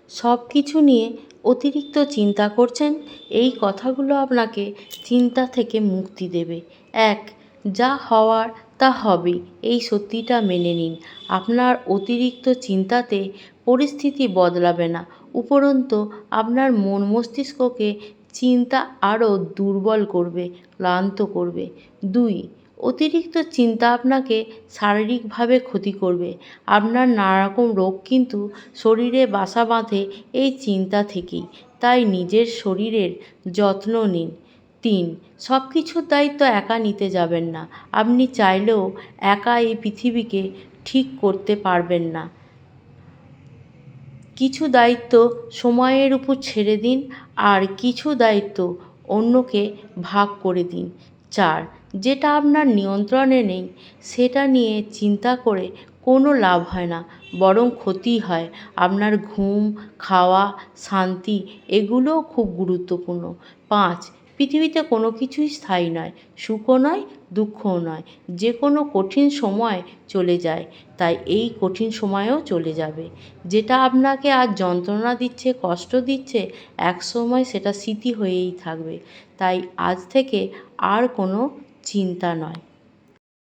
সব কিছু নিয়ে অতিরিক্ত চিন্তা করছেন। এই কথাগুলো আপনাকে চিন্তা থেকে মুক্তি দেবে। 1. যা হওয়ার তা হবে, এই সত্যিটা মেনে নিন। আপনার অতিরিক্ত চিন্তাতে পরিস্থিতি বদলাবে না, উপরন্তু আপনার মন মস্তিষ্ককে চিন্তা আরও দুর্বল করবে, ক্লান্ত করবে। 2. অতিরিক্ত চিন্তা আপনাকে শারীরিকভাবে ক্ষতি করবে। আপনার নানারকম রোগ কিন্তু শরীরে বাসা বাঁধে এই চিন্তা থেকেই, তাই নিজের শরীরের যত্ন নিন। 3. সব কিছুর দায়িত্ব একা নিতে যাবেন না। আপনি চাইলেও একা এই পৃথিবীকে ঠিক করতে পারবেন না। কিছু দায়িত্ব সময়ের উপর ছেড়ে দিন, আর কিছু দায়িত্ব অন্যকে ভাগ করে দিন। 4. যেটা আপনার নিয়ন্ত্রণে নেই সেটা নিয়ে চিন্তা করে কোনো লাভ হয় না, বরং ক্ষতি হয়। আপনার ঘুম, খাওয়া, শান্তি এগুলোও খুব গুরুত্বপূর্ণ। 5. পৃথিবীতে কোনো কিছুই স্থায়ী নয়, সুখও নয়, দুঃখও নয়। যে কোনো কঠিন সময় চলে যায়, তাই এই কঠিন সময়েও চলে যাবে। যেটা আপনাকে আজ যন্ত্রণা দিচ্ছে, কষ্ট দিচ্ছে, একসময় সেটা স্মৃতি হয়েই থাকবে। তাই আজ থেকে আর কোনো চিন্তা নয়।